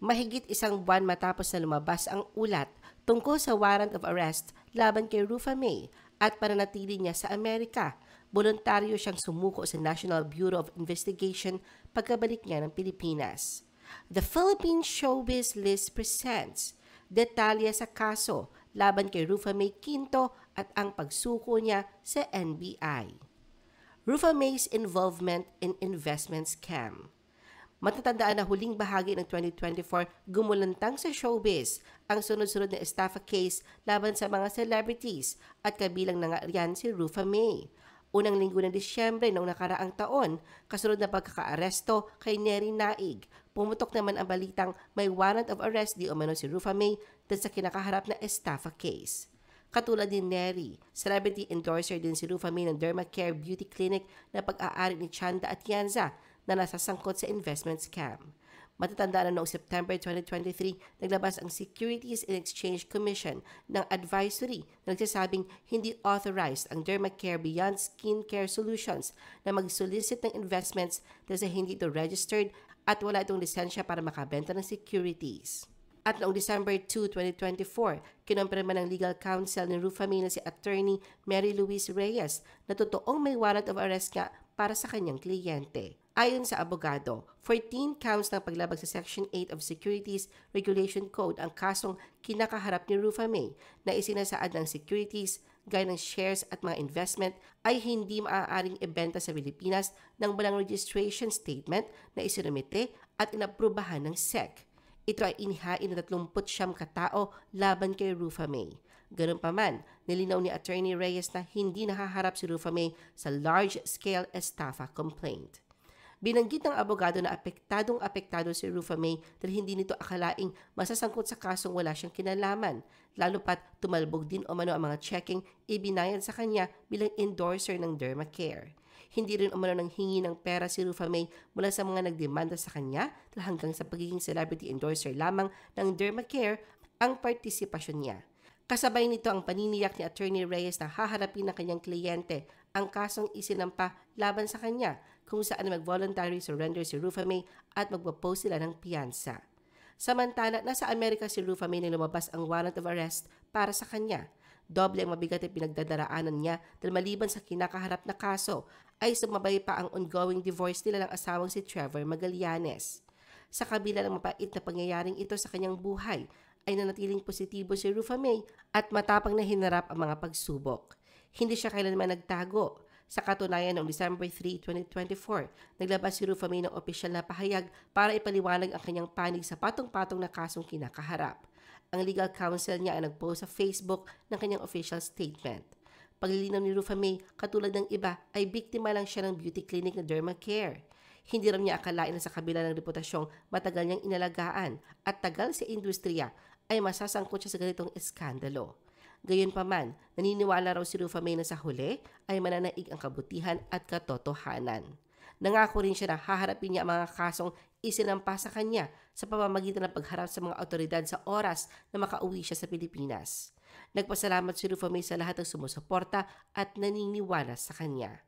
Mahigit isang buwan matapos na lumabas ang ulat tungkol sa warrant of arrest laban kay Rufa May at pananatili niya sa Amerika, voluntaryo siyang sumuko sa National Bureau of Investigation pagkabalik niya ng Pilipinas. The Philippine Showbiz List presents detalye sa kaso laban kay Rufa May Quinto at ang pagsuko niya sa NBI. Rufa May's involvement in investment scam. Matatandaan na huling bahagi ng 2024, gumulantang sa showbiz ang sunod-sunod na estafa case laban sa mga celebrities at kabilang na nga riyan si Rufa May. Unang linggo ng Disyembre noong nakaraang taon, kasunod na pagkakaaresto kay Neri Naig, pumutok naman ang balitang may warrant of arrest di umano si Rufa May dahil sa kinakaharap na estafa case. Katulad ni Neri, celebrity endorser din si Rufa May ng Dermacare Beauty Clinic na pag-aari ni Chanda Atienza na nasasangkot sa investment scam. Matatandaan na noong September 2023, naglabas ang Securities and Exchange Commission ng advisory na nagsasabing hindi authorized ang Dermacare Beyond Skincare Solutions na mag-solicit ng investments dahil sa hindi ito registered at wala itong lisensya para makabenta ng securities. At noong December 2, 2024, kinumpirma ng legal counsel ni Rufa May na si Attorney Mary Louise Reyes na totoong may warrant of arrest nga para sa kanyang kliyente. Ayon sa abogado, 14 counts ng paglabag sa Section 8 of Securities Regulation Code ang kasong kinakaharap ni Rufa May na isinasaad ng securities gaya ng shares at mga investment ay hindi maaaring ibenta sa Pilipinas ng walang registration statement na isinumite at inaprubahan ng SEC. Ito ay inihain ng 39 katao laban kay Rufa May. Ganun pa man, nilinaw ni Attorney Reyes na hindi nakaharap si Rufa May sa large-scale estafa complaint. Binanggit ng abogado na apektado si Rufa May dahil hindi nito akalaing masasangkot sa kasong wala siyang kinalaman, lalo pat tumalbog din umano ang mga checking ibinayad sa kanya bilang endorser ng Dermacare. Hindi rin umano nang hingi ng pera si Rufa May mula sa mga nagdemanda sa kanya dahil hanggang sa pagiging celebrity endorser lamang ng Dermacare ang partisipasyon niya. Kasabay nito ang paniniyak ni Attorney Reyes na haharapin ng kanyang kliyente ang kasong isinampa laban sa kanya kung saan mag-voluntary surrender si Rufa May at magpo-post sila ng piyansa. Samantala, nasa Amerika si Rufa May na lumabas ang warrant of arrest para sa kanya. Doble ang mabigat ang pinagdadaraanan niya dahil maliban sa kinakaharap na kaso ay sumabay pa ang ongoing divorce nila ng asawang si Trevor Magallanes. Sa kabila ng mapait na pangyayaring ito sa kanyang buhay, ay nanatiling positibo si Rufa May at matapang na hinarap ang mga pagsubok. Hindi siya kailanman nagtago. Sa katunayan, noong December 3, 2024, naglabas si Rufa May ng opisyal na pahayag para ipaliwanag ang kanyang panig sa patong-patong na kasong kinakaharap. Ang legal counsel niya ay nagpost sa Facebook ng kanyang official statement. Paglilinaw ni Rufa May, katulad ng iba, ay biktima lang siya ng beauty clinic na Dermacare. Hindi rin niya akalain na sa kabila ng reputasyong matagal niyang inalagaan at tagal sa industriya ay masasangkot siya sa ganitong eskandalo. Gayunpaman, naniniwala raw si Rufa May na sa huli ay mananaig ang kabutihan at katotohanan. Nangako rin siya na haharapin niya ang mga kasong isinampa sa kanya sa pamamagitan ng pagharap sa mga otoridad sa oras na makauwi siya sa Pilipinas. Nagpasalamat si Rufa May sa lahat ng sumusuporta at naniniwala sa kanya.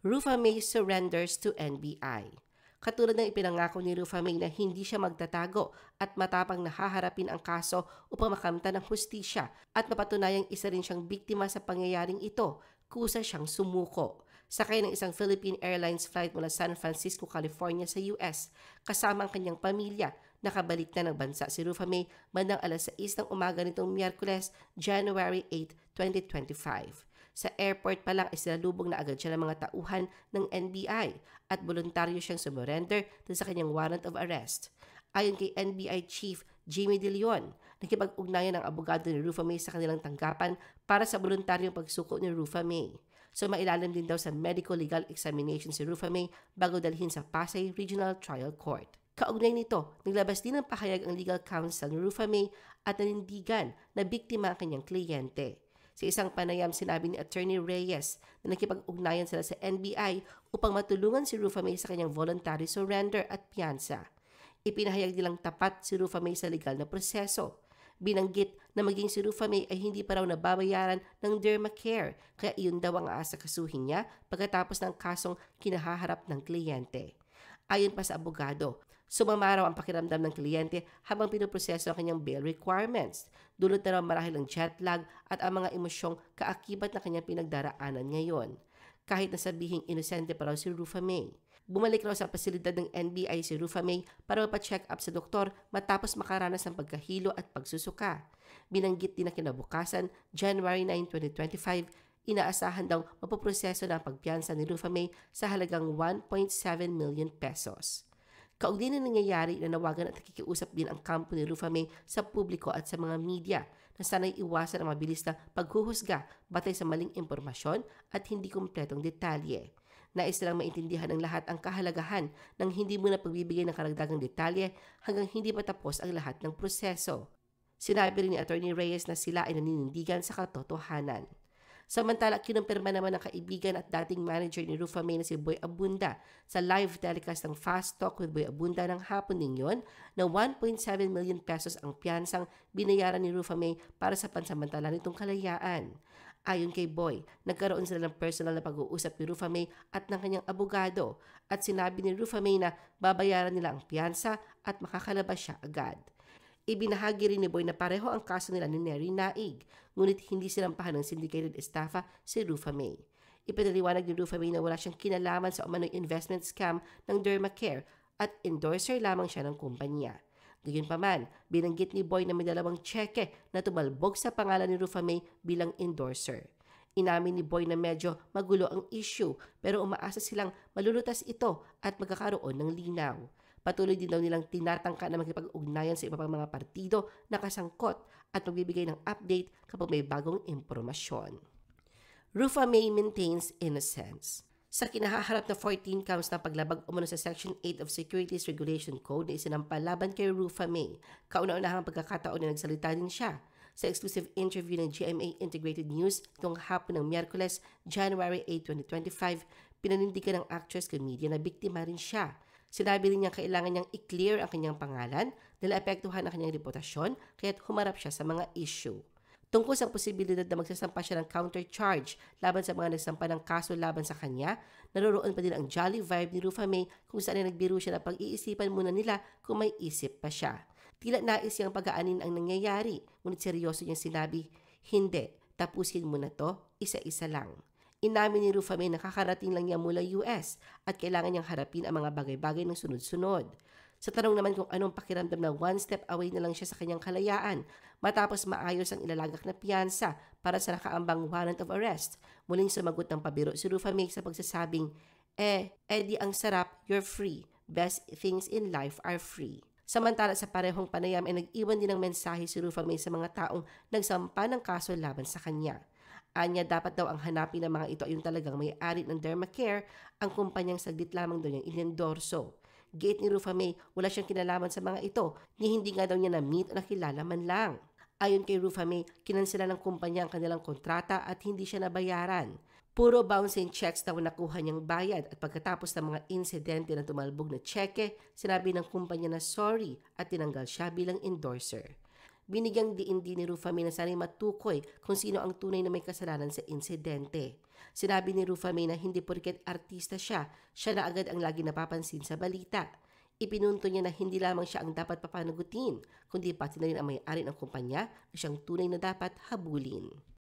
Rufa May surrenders to NBI. Katulad ng ipinangako ni Rufa May na hindi siya magtatago at matapang na haharapin ang kaso upang makamtan ng hustisya at mapatunayang isa rin siyang biktima sa pangyayaring ito, kusa siyang sumuko. Sakay ng isang Philippine Airlines flight mula San Francisco, California sa US, kasama ang kanyang pamilya, nakabalik na ng bansa si Rufa May bandang alas 6 ng umaga nitong Miyerkules, January 8, 2025. Sa airport pa lang ay sinalubong na agad siya ng mga tauhan ng NBI at voluntaryo siyang sumurrender dahil sa kanyang warrant of arrest. Ayon kay NBI Chief Jamie De Leon, nakipag-ugnayan ng abogado ni Rufa May sa kanilang tanggapan para sa voluntaryong pagsuko ni Rufa May. So mailalim din daw sa medical legal examination si Rufa May bago dalhin sa Pasay Regional Trial Court. Kaugnay nito, naglabas din ng pahayag ang legal counsel ni Rufa May at nanindigan na biktima ang kanyang kliyente. Sa isang panayam, sinabi ni Attorney Reyes na nakipag-ugnayan sila sa NBI upang matulungan si Rufa May sa kanyang voluntary surrender at piyansa. Ipinahayag nilang tapat si Rufa May sa legal na proseso. Binanggit na maging si Rufa May ay hindi pa raw nababayaran ng Dermacare kaya iyon daw ang aasakasuhin niya pagkatapos ng kasong kinahaharap ng kliyente. Ayon pa sa abogado, Sumama raw ang pakiramdam ng kliyente habang pinoproseso ang kanyang bail requirements. Dulot na raw marahil ang jet lag at ang mga emosyong kaakibat na kanyang pinagdaraanan ngayon. Kahit na sabihing inosente pa raw si Rufa May. Bumalik raw sa pasilidad ng NBI si Rufa May para mapacheck up sa doktor matapos makaranas ng pagkahilo at pagsusuka. Binanggit din na kinabukasan, January 9, 2025, inaasahan daw mapoproseso ng pagpiyansa ni Rufa May sa halagang 1.7 million pesos. Kaugnay na nangyayari na nawagan at nakikiusap din ang kampo ni Rufa May sa publiko at sa mga media na sana'y iwasan ang mabilis na paghuhusga batay sa maling impormasyon at hindi kumpletong detalye. Nais nilang maintindihan ng lahat ang kahalagahan ng hindi muna pagbibigay ng karagdagang detalye hanggang hindi pa tapos ang lahat ng proseso. Sinabi rin ni Atty. Reyes na sila ay naninindigan sa katotohanan. Samantala, kinumpirma naman ng kaibigan at dating manager ni Rufa May na si Boy Abunda sa live telecast ng Fast Talk with Boy Abunda ng hapon din yon na 1.7 million pesos ang piyansang binayaran ni Rufa May para sa pansamantala nitong kalayaan. Ayon kay Boy, nagkaroon sila ng personal na pag-uusap ni Rufa May at ng kanyang abogado at sinabi ni Rufa May na babayaran nila ang piyansa at makakalabas siya agad. Ibinahagi rin ni Boy na pareho ang kaso nila ni Neri Naig, ngunit hindi sinampahan ng syndicated estafa si Rufa May. Ipinaliwanag ni Rufa May na wala siyang kinalaman sa umano'y investment scam ng Dermacare at endorser lamang siya ng kumpanya. Gayunpaman, binanggit ni Boy na may dalawang tseke na tumalbog sa pangalan ni Rufa May bilang endorser. Inamin ni Boy na medyo magulo ang issue pero umaasa silang malulutas ito at magkakaroon ng linaw. Patuloy din daw nilang tinatangka na makipag-ugnayan sa iba pang mga partido na kasangkot at magbibigay ng update kapag may bagong impormasyon. Rufa May maintains innocence. Sa kinahaharap na 14 counts na paglabag umano sa Section 8 of Securities Regulation Code na isinampal laban kay Rufa May, kauna-unahang pagkakataon na nagsalita din siya sa exclusive interview ng GMA Integrated News itong hapon ng Miyerkules, January 8, 2025, pinanindigan ng actress comedian na biktima rin siya. Sinabi rin niya kailangan niyang i-clear ang kanyang pangalan dahil apektuhan ang kanyang reputasyon kaya't humarap siya sa mga issue. Tungkol sa posibilidad na magsasampa siya ng countercharge laban sa mga nagsampa ng kaso laban sa kanya, naroroon pa din ang jolly vibe ni Rufa May kung saan ay nagbiro siya na pag-iisipan muna nila kung may isip pa siya. Tila nais niyang pag-aanin ang nangyayari, ngunit seryoso niyang sinabi, hindi, tapusin mo na to, isa-isa lang. Inamin ni Rufa May na kakarating lang niya mula US at kailangan niyang harapin ang mga bagay-bagay ng sunod-sunod. Sa tanong naman kung anong pakiramdam na one step away na lang siya sa kanyang kalayaan matapos maayos ang ilalagak na piyansa para sa nakaambang warrant of arrest, muling sumagot ng pabiro si Rufa May sa pagsasabing, di ang sarap, you're free. Best things in life are free. Samantala sa parehong panayam ay nag-iwan din ng mensahe si Rufa May sa mga taong nagsampa ng kaso laban sa kanya. Anya dapat daw ang hanapin ng mga ito ay yung talagang may-ari ng Dermacare, ang kumpanyang saglit lamang daw niyang inendorso. Giit ni Rufa May, wala siyang kinalaman sa mga ito, ni hindi nga daw niya na-meet o nakilala man lang. Ayon kay Rufa May, kinansela ng kumpanya ang kanilang kontrata at hindi siya nabayaran. Puro bouncing checks daw nakuha niyang bayad at pagkatapos ng mga insidente na tumalbog na tseke, sinabi ng kumpanya na sorry at tinanggal siya bilang endorser. Binigyang diin din ni Rufa May na sana'y matukoy kung sino ang tunay na may kasalanan sa insidente. Sinabi ni Rufa May na hindi porket artista siya na agad ang lagi napapansin sa balita. Ipinunto niya na hindi lamang siya ang dapat papanagutin, kundi pati na rin ang may-ari ng kumpanya na siyang tunay na dapat habulin.